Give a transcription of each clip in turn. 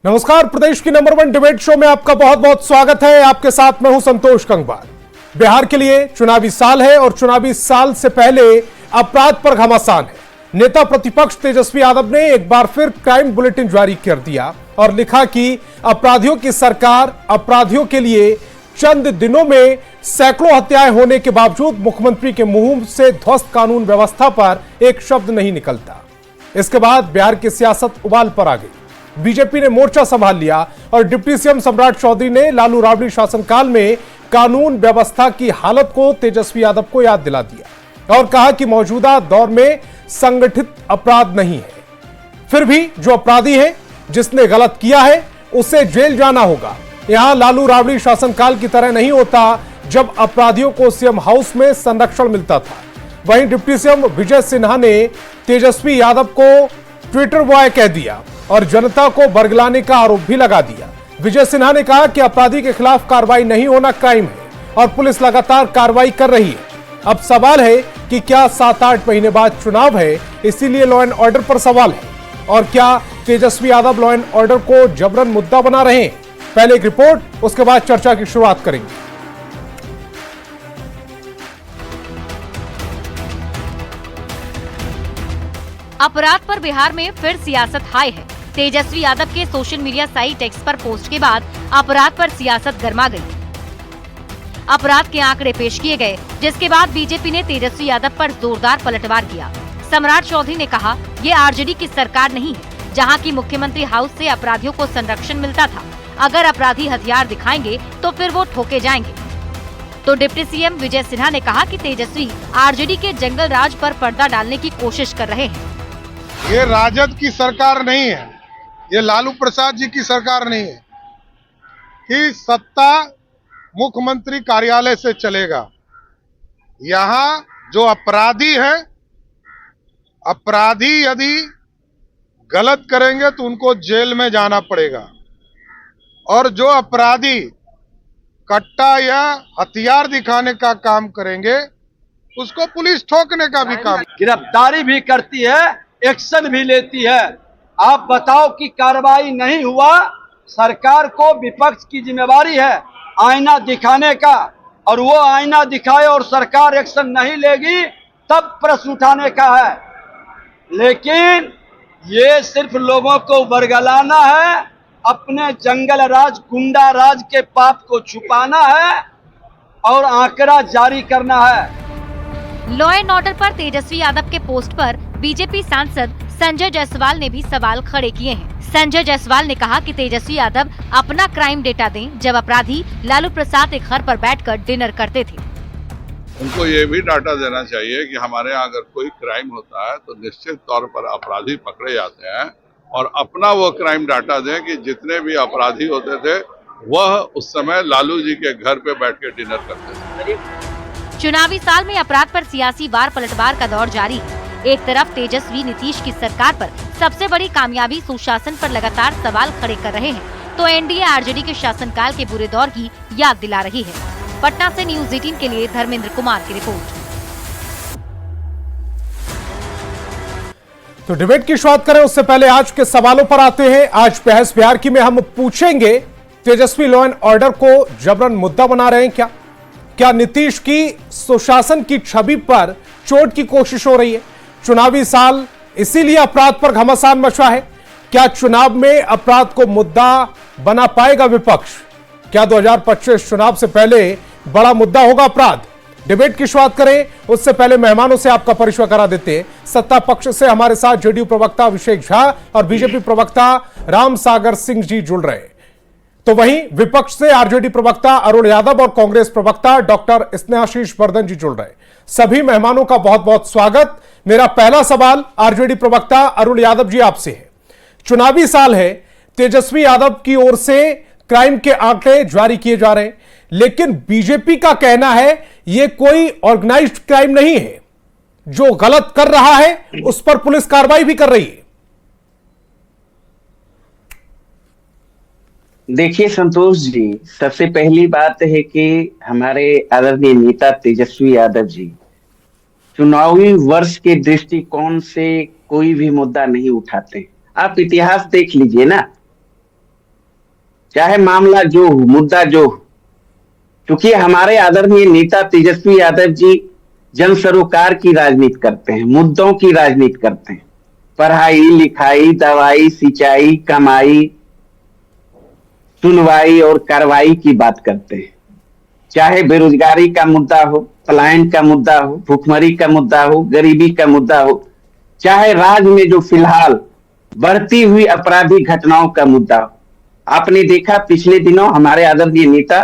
नमस्कार, प्रदेश की number 1 debate show में आपका बहुत बहुत स्वागत है। आपके साथ मैं हूं संतोष कंगवार। बिहार के लिए चुनावी साल है और चुनावी साल से पहले अपराध पर घमासान है। नेता प्रतिपक्ष तेजस्वी यादव ने एक बार फिर क्राइम बुलेटिन जारी कर दिया और लिखा कि अपराधियों की सरकार, अपराधियों के लिए चंद दिनों में सैकड़ों हत्याएं होने के बावजूद मुख्यमंत्री के मुंह से ध्वस्त कानून व्यवस्था पर एक शब्द नहीं निकलता। इसके बाद बिहार की सियासत उबाल पर आ गई। बीजेपी ने मोर्चा संभाल लिया और डिप्टी सीएम सम्राट चौधरी ने लालू राबड़ी शासनकाल में कानून व्यवस्था की हालत को तेजस्वी यादव को याद दिला दिया और कहा कि मौजूदा दौर में संगठित अपराध नहीं है। फिर भी जो अपराधी है, जिसने गलत किया है, उसे जेल जाना होगा। यहां लालू राबड़ी शासनकाल की तरह नहीं होता जब अपराधियों को सीएम हाउस में संरक्षण मिलता था। वहीं डिप्टी सीएम विजय सिन्हा ने तेजस्वी यादव को ट्विटर बॉय कह दिया और जनता को बरगलाने का आरोप भी लगा दिया। विजय सिन्हा ने कहा कि अपराधी के खिलाफ कार्रवाई नहीं होना क्राइम है और पुलिस लगातार कार्रवाई कर रही है। अब सवाल है कि क्या 7-8 महीने बाद चुनाव है, इसीलिए लॉ एंड ऑर्डर पर सवाल है, और क्या Tejashwi Yadav law and order को जबरन मुद्दा बना रहे हैं? पहले एक रिपोर्ट, उसके बाद चर्चा की शुरुआत करेंगे। अपराध पर बिहार में फिर सियासत हाई है। तेजस्वी यादव के सोशल मीडिया साइट एक्स पर पोस्ट के बाद अपराध पर सियासत गर्मा गई। अपराध के आंकड़े पेश किए गए, जिसके बाद बीजेपी ने तेजस्वी यादव पर जोरदार पलटवार किया। सम्राट चौधरी ने कहा, ये आरजेडी की सरकार नहीं है, जहां की मुख्यमंत्री हाउस से अपराधियों को संरक्षण मिलता था। अगर अपराधी हथियार दिखाएंगे तो फिर वो ठोके जाएंगे। तो डिप्टी सीएम विजय सिन्हा ने कहा कि तेजस्वी आरजेडी के जंगल राज पर पर्दा डालने की कोशिश कर रहे हैं। ये राजद की सरकार नहीं है, ये लालू प्रसाद जी की सरकार नहीं है कि सत्ता मुख्यमंत्री कार्यालय से चलेगा। यहाँ जो अपराधी है, अपराधी यदि गलत करेंगे तो उनको जेल में जाना पड़ेगा, और जो अपराधी कट्टा या हथियार दिखाने का काम करेंगे उसको पुलिस ठोकने का भी काम, गिरफ्तारी भी करती है, एक्शन भी लेती है। आप बताओ कि कार्रवाई नहीं हुआ, सरकार को विपक्ष की जिम्मेवारी है आईना दिखाने का, और वो आईना दिखाए और सरकार एक्शन नहीं लेगी तब प्रश्न उठाने का है। लेकिन ये सिर्फ लोगों को बरगलाना है, अपने जंगल राज, गुंडा राज के पाप को छुपाना है और आंकड़ा जारी करना है। लॉ एंड ऑर्डर पर तेजस्वी यादव के पोस्ट पर बीजेपी सांसद संजय जायसवाल ने भी सवाल खड़े किए हैं। संजय जायसवाल ने कहा कि तेजस्वी यादव अपना क्राइम डेटा दें, जब अपराधी लालू प्रसाद एक घर पर बैठकर डिनर करते थे। उनको ये भी डाटा देना चाहिए कि हमारे यहाँ अगर कोई क्राइम होता है तो निश्चित तौर पर अपराधी पकड़े जाते हैं, और अपना वो क्राइम डाटा दें कि जितने भी अपराधी होते थे वह उस समय लालू जी के घर पे बैठ के डिनर करते थे। चुनावी साल में अपराध पर सियासी वार पलटवार का दौर जारी है। एक तरफ तेजस्वी नीतीश की सरकार पर सबसे बड़ी कामयाबी सुशासन पर लगातार सवाल खड़े कर रहे हैं, तो एनडीए आरजेडी के शासनकाल के बुरे दौर की याद दिला रही है। पटना से न्यूज़ 18 के लिए धर्मेंद्र कुमार की रिपोर्ट। तो डिबेट की शुरुआत करें उससे पहले आज के सवालों पर आते हैं। आज बहस बिहार की में हम पूछेंगे, तेजस्वी लॉ एंड ऑर्डर को जबरन मुद्दा बना रहे हैं क्या? क्या नीतीश की सुशासन की छवि पर चोट की कोशिश हो रही है? चुनावी साल इसीलिए अपराध पर घमासान मचा है। क्या चुनाव में अपराध को मुद्दा बना पाएगा विपक्ष? क्या 2025 चुनाव से पहले बड़ा मुद्दा होगा अपराध? डिबेट की शुरुआत करें उससे पहले मेहमानों से आपका परिचय करा देते हैं। सत्ता पक्ष से हमारे साथ जेडीयू प्रवक्ता अभिषेक झा और बीजेपी प्रवक्ता राम सागर सिंह जी जुड़ रहे हैं। तो वहीं विपक्ष से आरजेडी प्रवक्ता अरुण यादव और कांग्रेस प्रवक्ता डॉक्टर स्नेहाशीष वर्धन जी जुड़ रहे हैं। सभी मेहमानों का बहुत बहुत स्वागत। मेरा पहला सवाल आरजेडी प्रवक्ता अरुण यादव जी आपसे है। चुनावी साल है, तेजस्वी यादव की ओर से क्राइम के आंकड़े जारी किए जा रहे हैं, लेकिन बीजेपी का कहना है यह कोई ऑर्गेनाइज्ड क्राइम नहीं है, जो गलत कर रहा है उस पर पुलिस कार्रवाई भी कर रही है। देखिए संतोष जी, सबसे पहली बात है कि हमारे आदरणीय नेता तेजस्वी यादव जी चुनावी वर्ष के दृष्टिकोण से कोई भी मुद्दा नहीं उठाते। आप इतिहास देख लीजिए ना, चाहे मामला जो हो, मुद्दा जो हो, क्योंकि हमारे आदरणीय नेता तेजस्वी यादव जी जन सरोकार की राजनीति करते हैं, मुद्दों की राजनीति करते हैं, पढ़ाई लिखाई, दवाई, सिंचाई, कमाई, सुनवाई और कार्रवाई की बात करते हैं। चाहे बेरोजगारी का मुद्दा हो, पलायन का मुद्दा हो, भूखमरी का मुद्दा हो, गरीबी का मुद्दा हो, चाहे राज्य में जो फिलहाल बढ़ती हुई आपराधिक घटनाओं का मुद्दा हो। आपने देखा पिछले दिनों हमारे आदरणीय नेता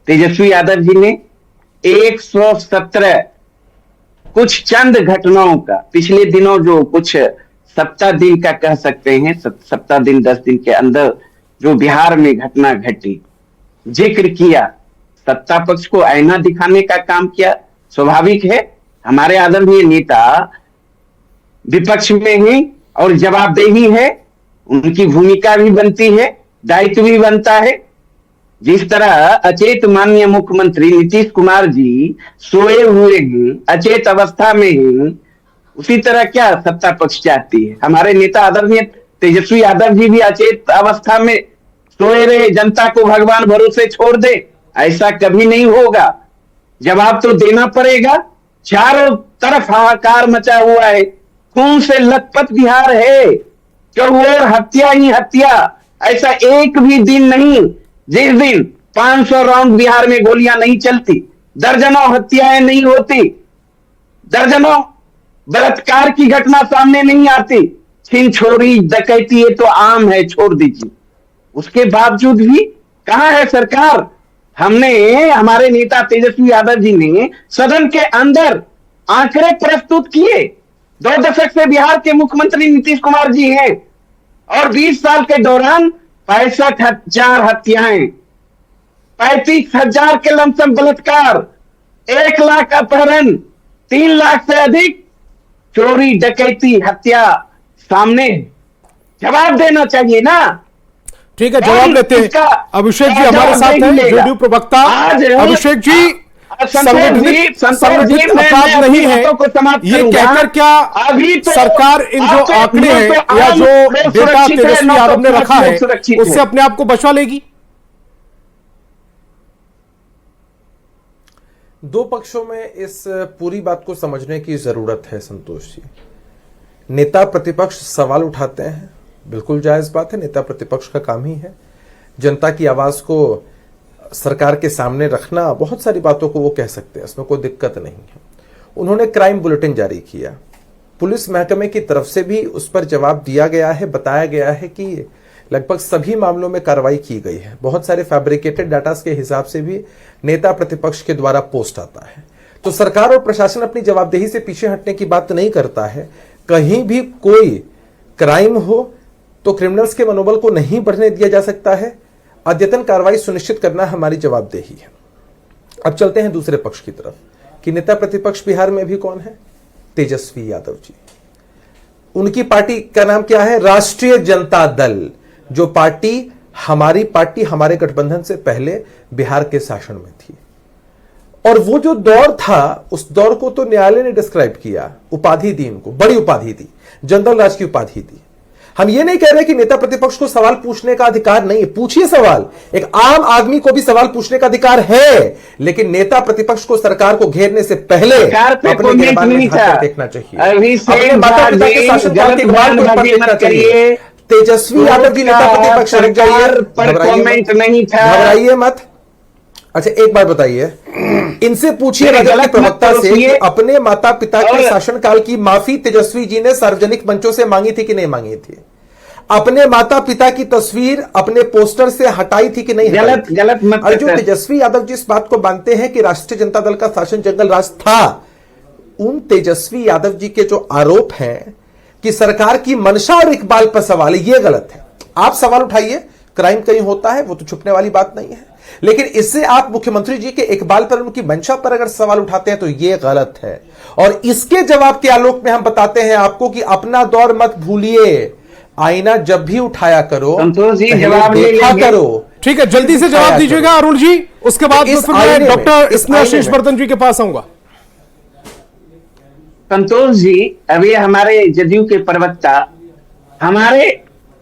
तेजस्वी यादव जी ने 117 कुछ चंद घटनाओं का, पिछले दिनों जो कुछ सप्ताह दिन का कह सकते हैं, सप्ताह दिन 10 दिन के अंदर जो बिहार में घटना घटी, जिक्र किया, सत्ता पक्ष को आईना दिखाने का काम किया। स्वाभाविक है, हमारे आदरणीय नेता विपक्ष में ही और जवाबदेही है, उनकी भूमिका भी बनती है, दायित्व भी बनता है। जिस तरह अचेत माननीय मुख्यमंत्री नीतीश कुमार जी सोए हुए हैं, अचेत अवस्था में हैं, उसी तरह क्या सत्ता पक्ष चाहती है। हमारे नेता आदरणीय तेजस्वी यादव जी भी अचेत अवस्था में सोए रहे, जनता को भगवान भरोसे छोड़ दे, ऐसा कभी नहीं होगा। जवाब तो देना पड़ेगा। चारों तरफ हाहाकार मचा हुआ है, खून से लथपथ बिहार है, चौर हत्या ही हत्या। ऐसा एक भी दिन नहीं जिस दिन 500 राउंड बिहार में गोलियां नहीं चलती, दर्जनों हत्याएं नहीं होती, दर्जनों बलात्कार की घटना सामने नहीं आती, छीन छोरी डकैती ये तो आम है, छोड़ दीजिए। उसके बावजूद भी कहां है सरकार। हमने, हमारे नेता तेजस्वी यादव जी ने सदन के अंदर आंकड़े प्रस्तुत किए। 2 दशक से बिहार के मुख्यमंत्री नीतीश कुमार जी हैं और 20 साल के दौरान 65,000 हत्याएं, 35,000 के लमसम बलात्कार, 1 लाख अपहरण, 3 लाख से अधिक चोरी डकैती हत्या सामने। जवाब देना चाहिए ना। ठीक है, जवाब लेते हैं। अभिषेक जी हमारे साथ हैं, जेडीयू प्रवक्ता। अभिषेक जी, संगठित अपराध नहीं है ये कहकर क्या अभी तो सरकार इन जो आंकड़े हैं या जो डेटा तेजस्वी यादव ने रखा है उससे अपने आप को बचा लेगी? दो पक्षों में इस पूरी बात को समझने की जरूरत है संतोष जी। नेता प्रतिपक्ष सवाल उठाते हैं, बिल्कुल जायज बात है, नेता प्रतिपक्ष का काम ही है जनता की आवाज को सरकार के सामने रखना। बहुत सारी बातों को वो कह सकते हैं, इसमें कोई दिक्कत नहीं है। उन्होंने क्राइम बुलेटिन जारी किया, पुलिस महकमे की तरफ से भी उस पर जवाब दिया गया है, बताया गया है कि लगभग सभी मामलों में कार्रवाई की गई है। बहुत सारे फैब्रिकेटेड डाटा के हिसाब से भी नेता प्रतिपक्ष के द्वारा पोस्ट आता है। तो सरकार और प्रशासन अपनी जवाबदेही से पीछे हटने की बात नहीं करता है। कहीं भी कोई क्राइम हो तो क्रिमिनल्स के मनोबल को नहीं बढ़ने दिया जा सकता है। अद्यतन कार्रवाई सुनिश्चित करना हमारी जवाबदेही है। अब चलते हैं दूसरे पक्ष की तरफ कि नेता प्रतिपक्ष बिहार में भी कौन है? तेजस्वी यादव जी। उनकी पार्टी का नाम क्या है? राष्ट्रीय जनता दल, जो पार्टी हमारे गठबंधन से पहले बिहार के शासन में थी। और वो जो दौर था, उस दौर को तो न्यायालय ने डिस्क्राइब किया, उपाधि दी उनको, बड़ी उपाधि दी, जनरल राज की उपाधि दी। हम ये नहीं कह रहे कि नेता प्रतिपक्ष को सवाल पूछने का अधिकार नहीं है, पूछिए सवाल। एक आम आदमी को भी सवाल पूछने का अधिकार है, लेकिन नेता प्रतिपक्ष को सरकार को घेरने से पहले अपने गिरबान में हाथ देखना चाहिए। अपने माता पिता के शासनकाल के बाद देखना चाहिए। तेजस्वी यादव जी नेता प्रतिपक्ष रह जाइए, घबराइए मत। अच्छा एक बात बताइए, इनसे पूछिए राजनीतिक प्रवक्ता से कि अपने माता पिता के शासनकाल की माफी तेजस्वी जी ने सार्वजनिक मंचों से मांगी थी कि नहीं मांगी थी? अपने माता पिता की तस्वीर अपने पोस्टर से हटाई थी कि नहीं? गलत मत। और जो तेजस्वी यादव जी इस बात को मानते हैं कि राष्ट्रीय जनता दल का शासन जंगल राज था, उन तेजस्वी यादव जी के जो आरोप हैं कि सरकार की मंशा और इकबाल पर सवाल है, यह गलत है। आप सवाल उठाइए, क्राइम कहीं होता है, वो तो छुपने वाली बात नहीं है, लेकिन इससे आप मुख्यमंत्री जी के इकबाल पर, उनकी मंशा पर अगर सवाल उठाते हैं तो यह गलत है। और इसके जवाब के आलोक में हम बताते हैं आपको कि अपना दौर मत भूलिए, आईना जब भी उठाया करो संतोष जी जवाब देखा करो। ठीक है, जल्दी से जवाब दीजिएगा अरुण जी, उसके बाद मैं डॉक्टर स्नेहाशीष वर्धन जी के पास आऊंगा। संतोष जी, अभी हमारे जदयू के प्रवक्ता हमारे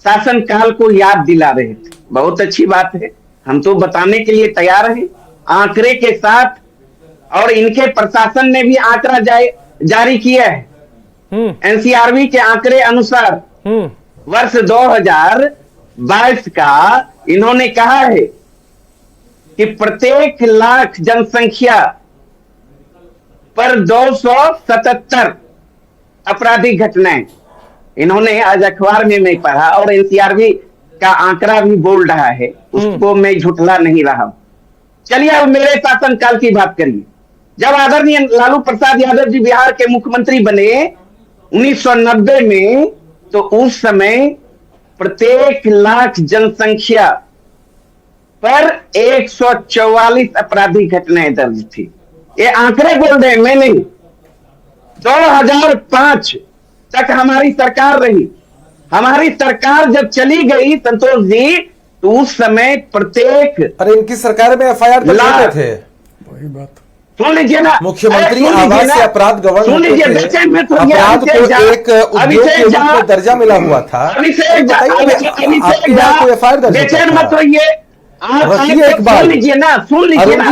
शासनकाल को याद दिला रहे थे। बहुत अच्छी बात है, हम तो बताने के लिए तैयार हैं आंकड़े के साथ। और इनके प्रशासन ने भी आंकड़ा जारी किया है। एनसीआरबी के आंकड़े अनुसार वर्ष 2022 का इन्होंने कहा है कि प्रत्येक लाख जनसंख्या पर 277 आपराधिक घटनाएं। इन्होंने आज अखबार में मैं पढ़ा और एनसीआरबी का आंकड़ा भी बोल रहा है, उसको मैं झुठला नहीं रहा हूं। चलिए अब मेरे शासनकाल की बात करिए। जब आदरणीय लालू प्रसाद यादव जी बिहार के मुख्यमंत्री बने 1990 में, तो उस समय प्रत्येक लाख जनसंख्या पर 144 आपराधिक घटनाएं दर्ज थी। ये आंकड़े बोल रहे हैं, मैं नहीं। 2005 तक हमारी सरकार रही। हमारी सरकार जब चली गई संतोष जी, तो उस समय प्रत्येक, अरे इनकी सरकार में एफआईआर दर्ज होते थे, वही बात सुन लीजिए ना, मुख्यमंत्री आवास से अपराध गवर्न सुन लीजिए, अपराध को एक उद्योग के रूप में दर्जा मिला हुआ था। आपके यहाँ कोई एफआईआर दर्ज मत होइए, एक बार सुन लीजिए ना,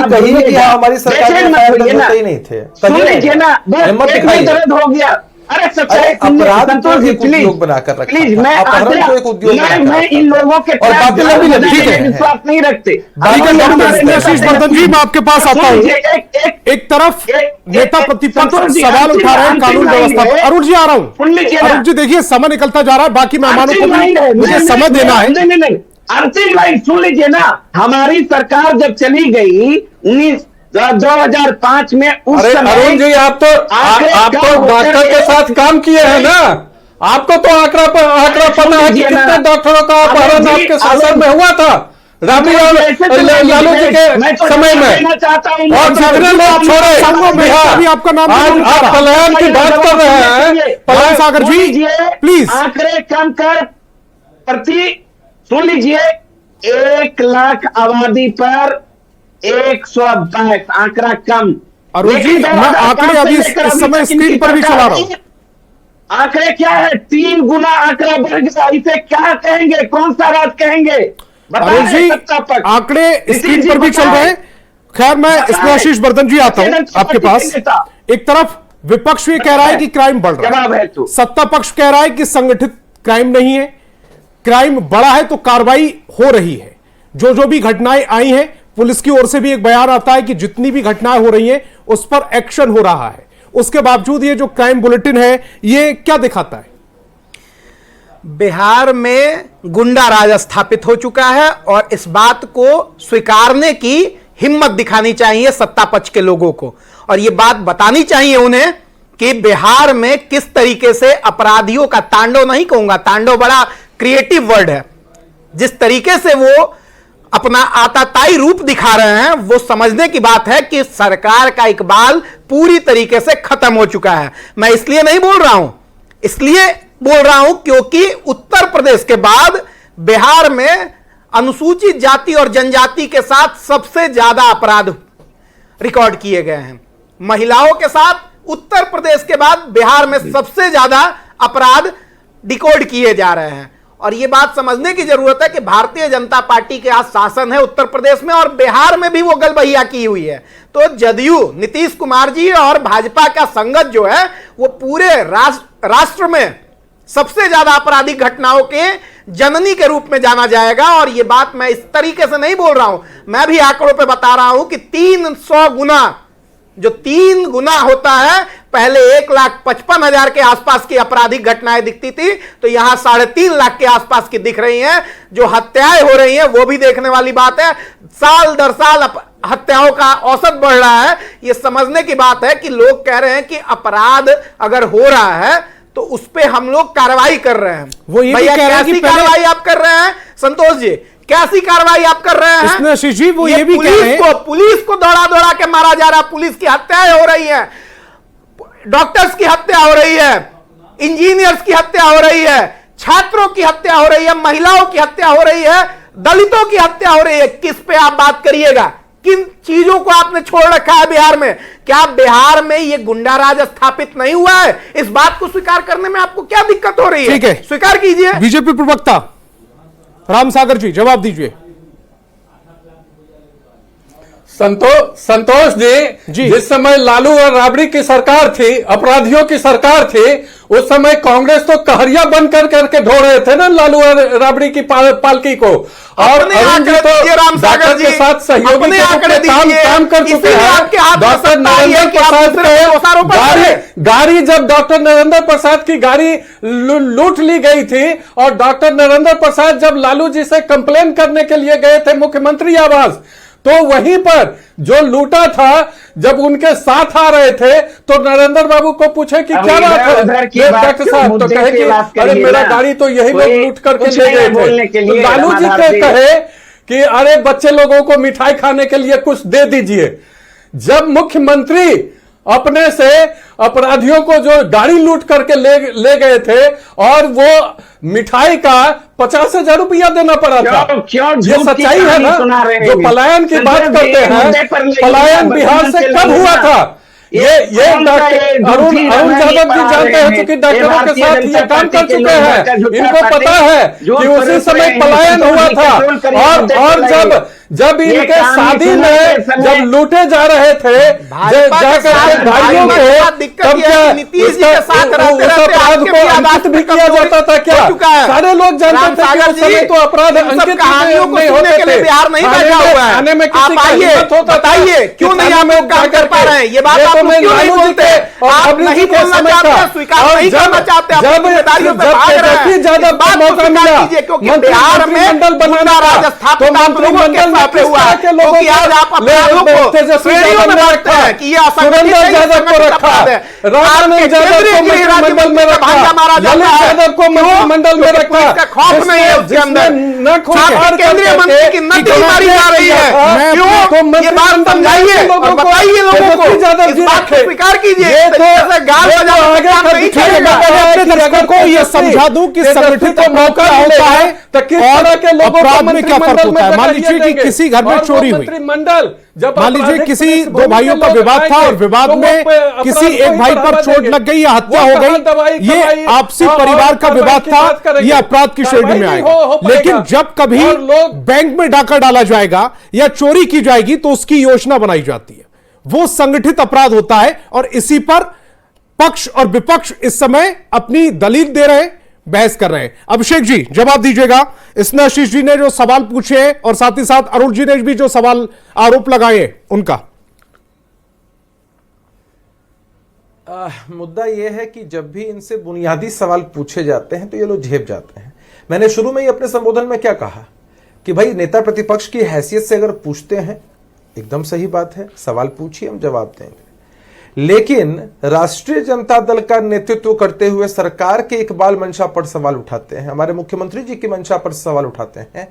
कहिए कि हमारी सरकार में एफआईआर दर्ज होते ही नहीं थे। सुन लीजिए ना, दर्द हो गया। अरे सच्चाई अपराध को एक उद्योग बनाकर रखा, प्लीज, मैं अपहरण को एक उद्योग मैं इन लोगों के विश्वास नहीं रखते। आशीष वर्धन जी, मैं आपके पास आता हूँ। एक तरफ नेता प्रतिपक्ष सवाल उठा रहे हैं कानून व्यवस्था पर। अरुण जी आ रहा हूँ। अरुण जी देखिए, समय निकलता जा रहा है, बाकी मेहमानों को भी मुझे समय देना है। नहीं, अंतिम लाइन सुन लीजिए ना। हमारी सरकार जब चली गई 2005 में, उस समय अरुण जी, आप तो डॉक्टर के साथ काम किए हैं ना, आपको तो आंकड़ा पता है कि कितने डॉक्टरों का अपहरण आपके शासन में हुआ था लालू जी के समय में, और जितने लोग छोड़े बिहार। आपका नाम आज आप पलायन की बात कर रहे हैं। पलायन सागर जी प्लीज आंकड़े कम कर। सुन लीजिए, 1 लाख आबादी पर 122 आंकड़ा कम। अरुण जी, मैं आंकड़े अभी इस समय स्क्रीन पर भी चला रहा हूं। आंकड़े क्या है? 3 गुना आंकड़ा बढ़ गया। इसे क्या कहेंगे? कौन सा राज कहेंगे? अरुण जी, आंकड़े स्क्रीन पर भी चल रहे हैं। खैर, मैं इसमें आशीष वर्धन जी आता हूं आपके पास। एक तरफ विपक्ष ये कह रहा है कि क्राइम बढ़ रहा है, सत्ता पक्ष कह रहा है कि संगठित क्राइम नहीं है, क्राइम बढ़ा है तो कार्रवाई हो रही है। जो भी घटनाएं आई हैं, पुलिस की ओर से भी एक बयान आता है कि जितनी भी घटनाएं हो रही हैं उस पर एक्शन हो रहा है। उसके बावजूद ये जो क्राइम बुलेटिन है, ये क्या दिखाता है? बिहार में गुंडा राज स्थापित हो चुका है और इस बात को स्वीकारने की हिम्मत दिखानी चाहिए सत्ता पक्ष के लोगों को, और यह बात बतानी चाहिए उन्हें कि बिहार में किस तरीके से अपराधियों का तांडव, नहीं कहूंगा तांडव, बड़ा क्रिएटिव वर्ड है, जिस तरीके से वो अपना आताताई रूप दिखा रहे हैं, वो समझने की बात है कि सरकार का इकबाल पूरी तरीके से खत्म हो चुका है। मैं इसलिए नहीं बोल रहा हूं, इसलिए बोल रहा हूं क्योंकि उत्तर प्रदेश के बाद बिहार में अनुसूचित जाति और जनजाति के साथ सबसे ज्यादा अपराध रिकॉर्ड किए गए हैं। महिलाओं के साथ उत्तर प्रदेश के बाद बिहार में सबसे ज्यादा अपराध डिकोड किए जा रहे हैं। और यह बात समझने की जरूरत है कि भारतीय जनता पार्टी के आज शासन है उत्तर प्रदेश में, और बिहार में भी वो गलबहिया की हुई है। तो जदयू, नीतीश कुमार जी और भाजपा का संगत जो है, वो पूरे राष्ट्र में सबसे ज्यादा आपराधिक घटनाओं के जननी के रूप में जाना जाएगा। और यह बात मैं इस तरीके से नहीं बोल रहा हूं, मैं भी आंकड़ों पे बता रहा हूं कि 300 गुना, जो 3 गुना होता है, पहले 1,55,000 के आसपास की आपराधिक घटनाएं दिखती थी, तो यहां 3.5 लाख के आसपास की दिख रही हैं। जो हत्याएं हो रही हैं वो भी देखने वाली बात है। साल दर साल हत्याओं का औसत बढ़ रहा है। यह समझने की बात है कि लोग कह रहे हैं कि अपराध अगर हो रहा है तो उस पर हम लोग कार्रवाई कर रहे हैं। वो ये भी कह रहे हैं कि कार्रवाई आप कर रहे हैं संतोष जी, कैसी कार्रवाई आप कर रहे हैं? जी, वो ये भी कह रहे हैं पुलिस को दौड़ा दौड़ा के मारा जा रहा है, पुलिस की हत्याएं हो रही हैं, डॉक्टर्स की हत्या हो रही है, इंजीनियर्स की हत्या हो रही है, छात्रों की हत्या हो रही है, महिलाओं की हत्या हो रही है, दलितों की हत्या हो रही है। किस पे आप बात करिएगा? किन चीजों को आपने छोड़ रखा है बिहार में? क्या बिहार में ये गुंडा राज स्थापित नहीं हुआ है? इस बात को स्वीकार करने में आपको क्या दिक्कत हो रही है? ठीक है, स्वीकार कीजिए। बीजेपी प्रवक्ता राम सागर जी जवाब दीजिए। संतोष जी, जिस समय लालू और राबड़ी की सरकार थी, अपराधियों की सरकार थी, उस समय कांग्रेस तो कहरिया बंद करके ढो रहे थे ना लालू और राबड़ी की पालकी को। और अरुण जी तो डॉक्टर के साथ सहयोगी काम कर चुके हैं। डॉक्टर नरेंद्र प्रसाद के गाड़ी जब डॉक्टर नरेंद्र प्रसाद की गाड़ी लूट ली गई थी और डॉक्टर नरेंद्र प्रसाद जब लालू जी से कंप्लेन करने के लिए गए थे मुख्यमंत्री आवास, तो वहीं पर जो लूटा था जब उनके साथ आ रहे थे तो नरेंद्र बाबू को पूछे कि क्या बात है डॉक्टर साहब, तो कहे कि अरे मेरा गाड़ी तो यही लोग लूट करके ले गए थे। तो लालू जी कहे कि अरे बच्चे लोगों को मिठाई खाने के लिए कुछ दे दीजिए। जब मुख्यमंत्री अपने से अपराधियों को जो गाड़ी लूट करके ले गए थे और वो मिठाई का 50,000 रुपया देना पड़ा था, ये सच्चाई है ना। जो पलायन की बात करते हैं, पलायन बिहार से कब हुआ था? ये अरुण यादव जी जानते हैं, क्योंकि डॉक्टरों के साथ ये काम कर चुके हैं, इनको पता है कि उसी समय पलायन हुआ था। और जब इनके शादी में जब लूटे जा रहे थे जाकर के गाड़ियों को, तब क्या उस अपराध को अंकित भी किया जाता था क्या? सारे लोग जानते थे कि उस समय तो अपराध अंकित नहीं होते थे। थाने में किसी का हिम्मत होता था, क्यों नहीं आप लोग काम कर पा रहे हैं? ये बात आप क्यों नहीं बोलते? आप नहीं बोलना चाहते, स्वीकार नहीं करना चाहते, मौका मिला क्योंकि बिहार में गुंडा राज स्थापित आप लोगों के साथ हुआ है, क्योंकि आज आप अपराधों को श्रेणियों में रखते हैं कि ये असंगठित अपराध है। रामानंद यादव को मंत्रिमंडल में रखा, ललित यादव को मंत्रिमंडल में रखा, खौफ नहीं है उसके अंदर। केंद्रीय मंत्री की नकल मारी जा रही है, क्यों? ये बात समझाइए और बताइए लोगों को, इस बात को स्वीकार कीजिए। ये समझा दूं कि संगठित मौका होता है तो किस तरह के लोगों को अपराध में क्या फर्क होता है। मान लीजिए कि किसी घर में चोरी हुई, मान लीजिए किसी दो भाइयों का विवाद था और विवाद में किसी एक भाई पर चोट लग गई या हत्या हो गई, ये आपसी परिवार का विवाद था, ये अपराध की श्रेणी में आएगा। लेकिन जब कभी बैंक में डाका डाला जाएगा या चोरी की जाएगी तो उसकी योजना बनाई जाती है, वो संगठित अपराध होता है। और इसी पर पक्ष और विपक्ष इस समय अपनी दलील दे रहे हैं, बहस कर रहे हैं। अभिषेक जी जवाब दीजिएगा। इसमें आशीष जी ने जो सवाल पूछे हैं और साथ ही साथ अरुण जी ने भी जो सवाल आरोप लगाए उनका मुद्दा यह है कि जब भी इनसे बुनियादी सवाल पूछे जाते हैं तो ये लोग झेप जाते हैं। मैंने शुरू में ही अपने संबोधन में क्या कहा कि भाई नेता प्रतिपक्ष की हैसियत से अगर पूछते हैं, एकदम सही बात है, सवाल पूछिए, हम जवाब देंगे। लेकिन राष्ट्रीय जनता दल का नेतृत्व करते हुए सरकार के इकबाल मंशा पर सवाल उठाते हैं, हमारे मुख्यमंत्री जी की मंशा पर सवाल उठाते हैं,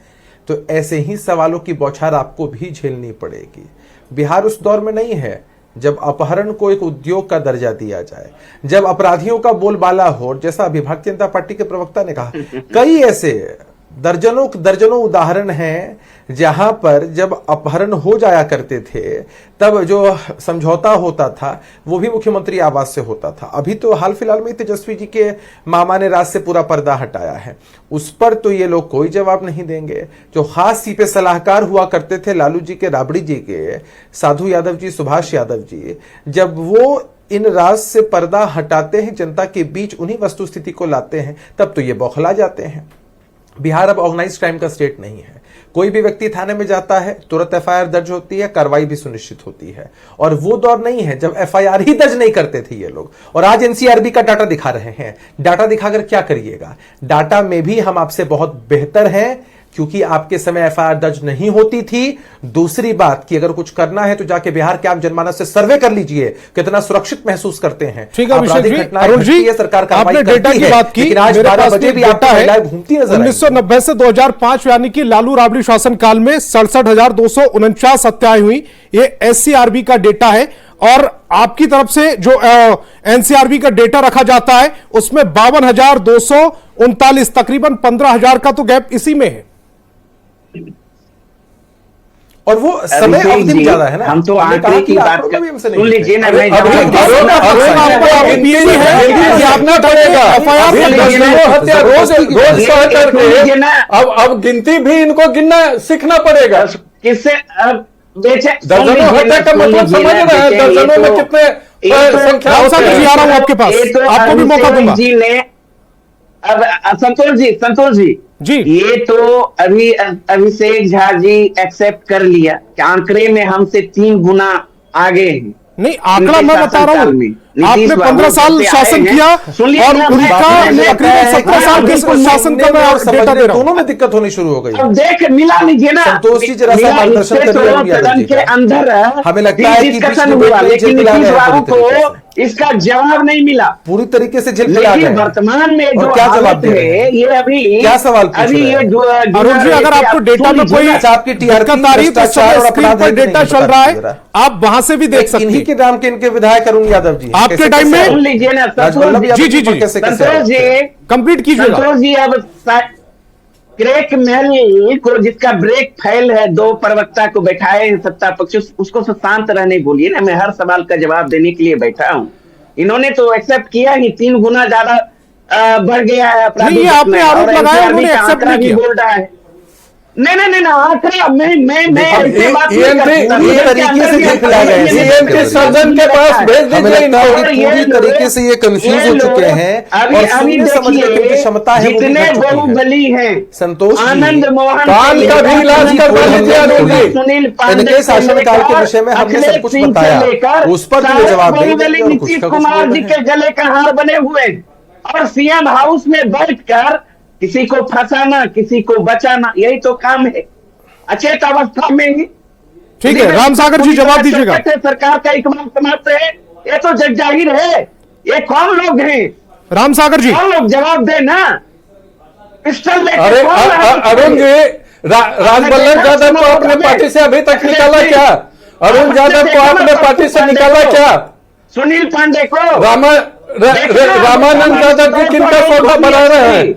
तो ऐसे ही सवालों की बौछार आपको भी झेलनी पड़ेगी। बिहार उस दौर में नहीं है जब अपहरण को एक उद्योग का दर्जा दिया जाए, जब अपराधियों का बोलबाला हो। जैसा अभी भारतीय जनता पार्टी के प्रवक्ता ने कहा, कई ऐसे दर्जनों उदाहरण हैं जहां पर जब अपहरण हो जाया करते थे तब जो समझौता होता था वो भी मुख्यमंत्री आवास से होता था। अभी तो हाल फिलहाल में तेजस्वी जी के मामा ने राज से पूरा पर्दा हटाया है, उस पर तो ये लोग कोई जवाब नहीं देंगे। जो खास सीपे सलाहकार हुआ करते थे लालू जी के, राबड़ी जी के, साधु यादव जी, सुभाष यादव जी, जब वो इन राज से पर्दा हटाते हैं, जनता के बीच उन्हीं वस्तु स्थिति को लाते हैं, तब तो ये बौखला जाते हैं। बिहार अब ऑर्गेनाइज्ड क्राइम का स्टेट नहीं है। कोई भी व्यक्ति थाने में जाता है, तुरंत एफआईआर दर्ज होती है, कार्रवाई भी सुनिश्चित होती है। और वो दौर नहीं है जब एफआईआर ही दर्ज नहीं करते थे ये लोग। और आज एनसीआरबी का डाटा दिखा रहे हैं। डाटा दिखाकर क्या करिएगा? डाटा में भी हम आपसे बहुत बेहतर हैं, क्योंकि आपके समय एफआईआर दर्ज नहीं होती थी। दूसरी बात कि अगर कुछ करना है तो जाके बिहार के आम जनमानस से सर्वे कर लीजिए, कितना सुरक्षित महसूस करते हैं। ठीक है अरुण जी, सरकार आपने डेटा की बात की, आज 12 बजे भी आपका है घूमती नजर 1990 से 2005 यानी कि लालू राबड़ी शासनकाल में 67,249 हत्याएं हुई। ये एससीआरबी का डेटा है। और आपकी तरफ से जो एनसीआरबी का डेटा रखा जाता है उसमें 52,239, तकरीबन 15,000 का तो गैप इसी में है। और वो समय अवधि में ज्यादा है ना। हम तो हमने कहा आंकड़े कि की बात आंकड़ों में भी हमसे नहीं सुन लीजिए ना, मैं अब गिनती भी इनको गिनना सीखना पड़ेगा। किससे दर्जनों हत्या का मतलब समझ रहे हैं, दर्जनों में कितने संख्या जी आ रहा हूं आपके पास, आपको भी मौका दूंगा जी ने। अब संतोष जी ये तो अभी अभिषेक झा जी एक्सेप्ट कर लिया कि आंकड़े में हमसे 3 गुना आगे हैं। नहीं, आंकड़ा मैं बता रहा हूँ, आपने 15 साल शासन किया और उनका तकरीबन 17 साल के शासन का मैं डेटा दे रहा हूं। दोनों में दिक्कत होनी शुरू हो गई। अब देख मिला लीजिए ना संतोष जी, जरा सा मार्गदर्शन सदन के अंदर हमें लगता है कि डिस्कशन हुआ, लेकिन नीतीश बाबू को इसका जवाब नहीं मिला पूरी तरीके से। लेकिन वर्तमान में जो क्या जवाब हालत है, ये अभी क्या सवाल अभी ये अरुण जी, अगर आपको डेटा में कोई आपकी टीआरपी स्क्रीन पर डेटा चल रहा है, आप वहां से भी देख सकते हैं। इन्हीं के नाम के इनके विधायक अरुण यादव जी आपके टाइम में। सुन लीजिए ना जी संतोष जी, कंप्लीट कीजिए संतोष जी। अब क्रैक मैल को जिसका ब्रेक फेल है, 2 प्रवक्ता को बैठाए हैं सत्ता पक्ष, उसको शांत रहने बोलिए ना। मैं हर सवाल का जवाब देने के लिए बैठा हूं। इन्होंने तो एक्सेप्ट किया ही 3 गुना ज्यादा बढ़ गया है अपराधी। नहीं, आपने आरोप लगाया, उन्होंने एक्सेप्ट नहीं किया। बोल रहा है नहीं आंकड़ा मैं ऐसे बात सर्जन के पास भेज दीजिए। पूरी तरीके से ये कंफ्यूज हो चुके हैं और समझने की क्षमता है। जितने बाहुबली हैं संतोष आनंद मोहन कान का भी इलाज करवा लीजिए अरुण जी। सुनील इनके शासनकाल के विषय में हमने सब कुछ बताया, उस पर भी जवाब बाहुबली नीतीश कुमार जी के गले का हार बने हुए और सीएम हाउस में बैठकर किसी को फंसाना, किसी को बचाना, यही तो काम है अचेत अवस्था में ही। ठीक है, राम सागर जी जवाब दीजिएगा। सरकार का एकमात्र समाप्त है, ये तो जग जाहिर है। ये कौन लोग हैं राम सागर जी? कौन लोग जवाब दे ना। पिस्टल अरे अरुण जी, राजबल्लभ यादव को अपने पार्टी से अभी तक निकाला क्या? अरुण यादव को आपने पार्टी से निकाला क्या? सुनील पांडे को, रामानंद यादव जी किनका शोभा बढ़ा रहे हैं?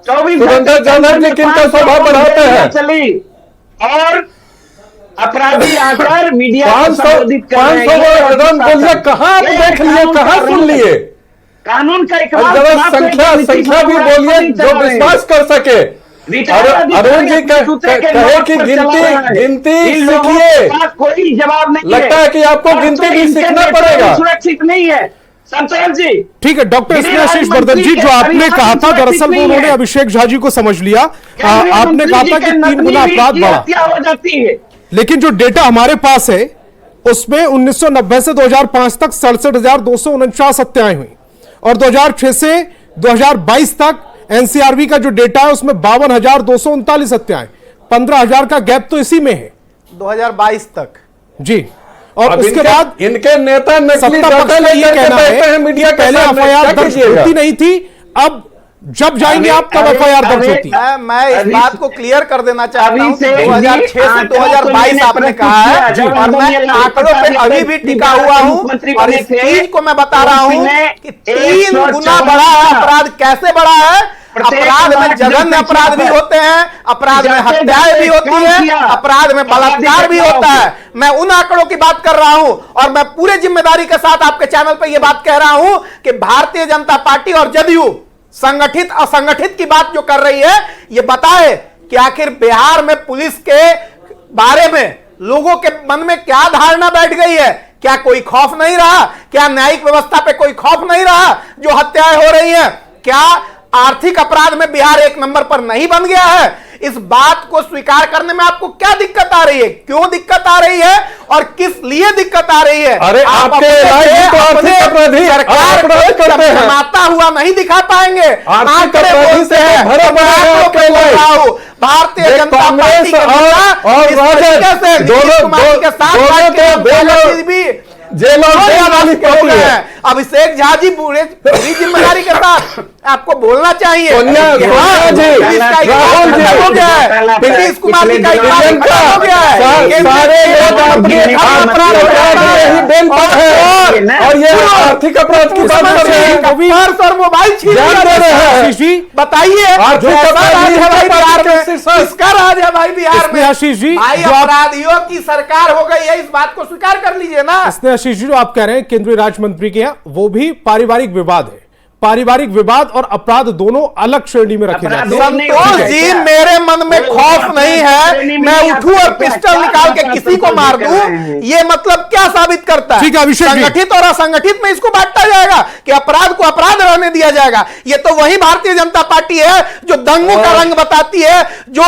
सुरेंद्र यादव जी किनका शोभा बढ़ाते हैं? चली और अपराधी आकर मीडिया 500 रन बोलिए, कहाँ आप देख लिए, कहाँ सुन लिए? कानून का एक संख्या भी बोलिए जो विश्वास कर सके। अरुण जी कहे कि गिनती सीखिए, कोई जवाब नहीं। लगता है कि आपको गिनती भी सीखना पड़ेगा। सुरक्षित नहीं है संतोष जी। ठीक है, डॉक्टर स्नेहाशीष बर्दन जी, जो आपने कहा था दरअसल वो उन्होंने अभिषेक झा जी को समझ लिया। आपने कहा था कि 3 गुना अपराध बढ़ा, हो जाती है। लेकिन जो डेटा हमारे पास है उसमें 1990 से 2005 तक 67,249 हत्याएं हुई और 2006 से 2022 तक एनसीआरबी का जो डेटा है उसमें 52,239 हत्याएं। 15,000 का गैप तो इसी में है 2022 तक जी। और उसके बाद इनके नेता नकली सत्ता डाटा ये कहना है मीडिया पहले एफआईआर दर्ज होती नहीं थी, अब जब जाएंगे आप तब एफआईआर दर्ज होती है। मैं इस बात को क्लियर कर देना चाहता हूं कि 2006 से 2022 आपने कहा है और मैं आंकड़ों पे अभी भी टिका हुआ हूं और इस चीज को मैं बता रहा हूं कि 3 गुना बढ़ा है अपराध। कैसे बढ़ा है? अपराध में जघन्य अपराध भी होते हैं, अपराध में हत्याएं भी होती है, अपराध में बलात्कार भी होता है। मैं उन आंकड़ों की बात कर रहा हूं और मैं पूरे जिम्मेदारी के साथ आपके चैनल पर यह बात कह रहा हूं कि भारतीय जनता पार्टी और जदयू संगठित असंगठित की बात जो कर रही है, ये बताए कि आखिर बिहार में पुलिस के बारे में लोगों के मन में क्या धारणा बैठ गई है। क्या कोई खौफ नहीं रहा? क्या न्यायिक व्यवस्था पे कोई खौफ नहीं रहा जो हत्याएं हो रही हैं? क्या आर्थिक अपराध में बिहार 1 नंबर पर नहीं बन गया है? इस बात को स्वीकार करने में आपको क्या दिक्कत आ रही है? क्यों दिक्कत आ रही है और किस लिए दिक्कत आ रही है? अरे आपके तो आर्थिक अपराधी सरकार समाता हुआ नहीं दिखा पाएंगे। आंकड़े बोलते हैं, भारतीय जनता पार्टी और राजद दोनों भी जेलों अभिषेक झा जी पूरी जिम्मेदारी के साथ आपको बोलना चाहिए। नीतीश कुमार जी का हो गया है, सारे लोग और ये आर्थिक अपराध की बात कर रहे हैं और मोबाइल छीन रहे हैं। बताइए किसका राज है है भाई बिहार में। आशीष जी, भाई अपराधियों की सरकार हो गई है, इस बात को स्वीकार कर लीजिए ना। इसमें आशीष जी जो आप कह रहे हैं केंद्रीय राज्य मंत्री के यहाँ, वो भी पारिवारिक विवाद है। पारिवारिक विवाद और अपराध दोनों अलग श्रेणी में रखे जाते हैं। संतोष जी, मेरे मन में खौफ नहीं है, मैं उठूं और पिस्टल निकाल के किसी को मार दूं, ये मतलब क्या साबित करता है? ठीक है अभिषेक जी, संगठित और असंगठित में इसको बांटा जाएगा कि अपराध को अपराध रहने दिया जाएगा। ये तो वही भारतीय जनता पार्टी है जो दंगों का रंग बताती है, जो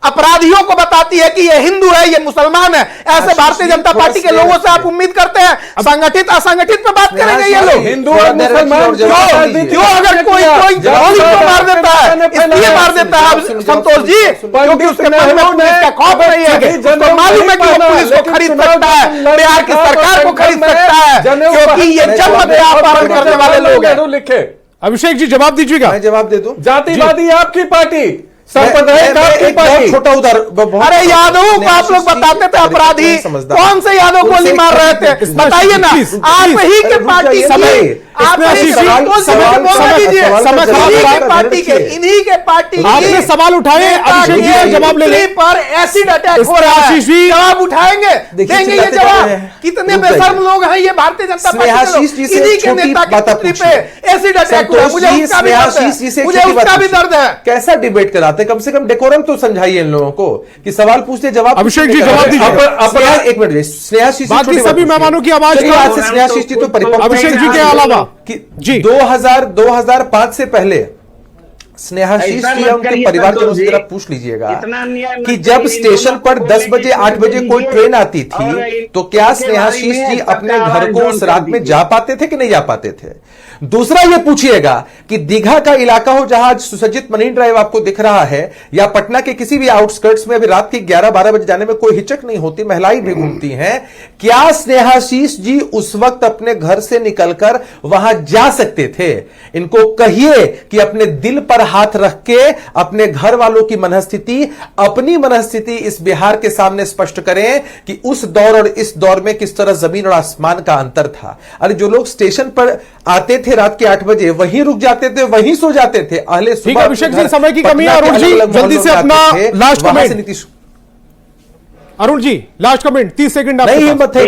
अपराधियों को बताती है कि ये हिंदू है, ये मुसलमान है। ऐसे भारतीय जनता पार्टी के लोगों से आप उम्मीद करते हैं संगठित असंगठित पे बात करेंगे ये लोग? हिंदू और मुसलमान क्यों अगर कोई को मार देता है, इसलिए मार देता है संतोष जी, क्योंकि उसके मन में पुलिस का खौफ नहीं है, उसको मालूम है कि वो पुलिस को खरीद सकता है, बिहार की सरकार को खरीद सकता है, क्योंकि ये जन्म से अपहरण करने वाले लोग हैं। लिखे अभिषेक जी जवाब दीजिएगा। मैं जवाब दे दूं। जातिवादी आपकी पार्टी, सांप्रदायिक आपकी पार्टी। छोटा उदाहरण, अरे यादव को आप लोग बताते थे अपराधी, कौन से यादव गोली मार रहे थे बताइए ना। आप ही के पार्टी इन्हीं के पार्टी आपने सवाल उठाए, अभिषेक जी का जवाब ले लें। पर एसिड अटैक हो रहा है, जवाब उठाएंगे, देंगे ये जवाब। कितने बेशर्म लोग हैं ये भारतीय जनता पार्टी के, इन्हीं के नेता की पुत्री पे एसिड अटैक हुआ। मुझे उसका भी दर्द है। कैसा डिबेट कराते, कम से कम डेकोरम तो समझाइए इन लोगों को कि सवाल पूछते जवाब। अभिषेक जी जवाब दीजिए। एक मिनट, स्नेहाशीष बाकी सभी मेहमानों की आवाज स्नेहाशीष जी तो परिपक्व, अभिषेक जी के अलावा जी 2005 से पहले स्नेहाशीष जी या उनके परिवार के जरा पूछ लीजिएगा कि जब स्टेशन पर 10 बजे 8 बजे कोई ट्रेन आती थी तो क्या स्नेहाशीष जी अपने घर को उस रात में जा पाते थे कि नहीं जा पाते थे? दूसरा ये पूछिएगा कि दीघा का इलाका हो जहां सुसज्जित मरीन ड्राइव आपको दिख रहा है, या पटना के किसी भी आउटस्कर्ट्स में अभी रात के 11-12 बजे जाने में कोई हिचक नहीं होती, महिलाएं भी घूमती हैं, क्या स्नेहाशीष जी उस वक्त अपने घर से निकलकर वहां जा सकते थे? इनको कहिए कि अपने दिल पर हाथ रख के अपने घर वालों की मनस्थिति, अपनी मनस्थिति इस बिहार के सामने स्पष्ट करें कि उस दौर और इस दौर में किस तरह जमीन और आसमान का अंतर था। अरे जो लोग स्टेशन पर आते थे रात के 8 बजे, वहीं रुक जाते थे, वहीं सो जाते थे। अहले सुबह अभिषेक जी समय की कमी है। अरुण जी जल्दी से अपना last comment. Arun ji last comment 30 second. नहीं हिम्मत है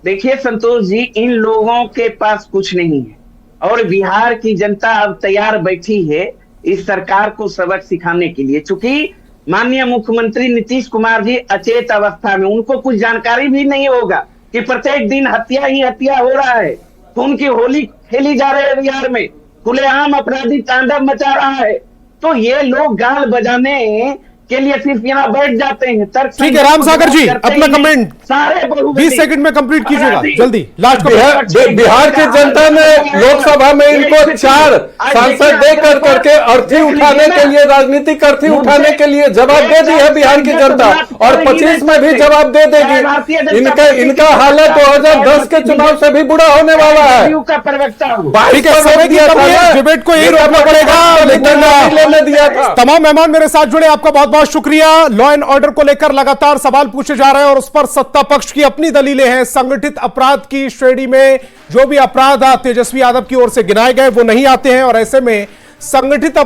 देखिए संतोष जी, इन लोगों के पास कुछ नहीं है और बिहार की जनता अब तैयार बैठी है इस सरकार को सबक सिखाने के लिए। चूंकि माननीय मुख्यमंत्री नीतीश कुमार जी अचेत अवस्था में, उनको कुछ जानकारी भी नहीं होगा कि प्रत्येक दिन हत्या ही हत्या हो रहा है, खून की होली खेली जा रही है बिहार में, खुलेआम अपराधी तांडव मचा रहा है। तो ये लोग गाल बजाने के लिए सिर्फ यहाँ बैठ जाते हैं। ठीक है राम सागर जी अपना कमेंट सारे 20 सेकंड में कंप्लीट कीजिएगा जल्दी लास्ट। बिहार की जनता ने लोकसभा में इनको 4 सांसद दे करके अर्थी उठाने के लिए, राजनीतिक अर्थी उठाने के लिए जवाब दे दी है बिहार की जनता, और 25 में भी जवाब दे देगी। इनका हालत 2010 के चुनाव से भी बुरा होने वाला है। डिबेट को यही रोकना पड़ेगा, लेकिन दिया था। तमाम मेहमान मेरे साथ जुड़े, आपका बहुत बहुत शुक्रिया। लॉ एंड ऑर्डर को लेकर लगातार सवाल पूछे जा रहे हैं और उस पर सत्ता पक्ष की अपनी दलीलें हैं। संगठित अपराध की श्रेणी में जो भी अपराध तेजस्वी यादव की ओर से गिनाए गए वो नहीं आते हैं, और ऐसे में संगठित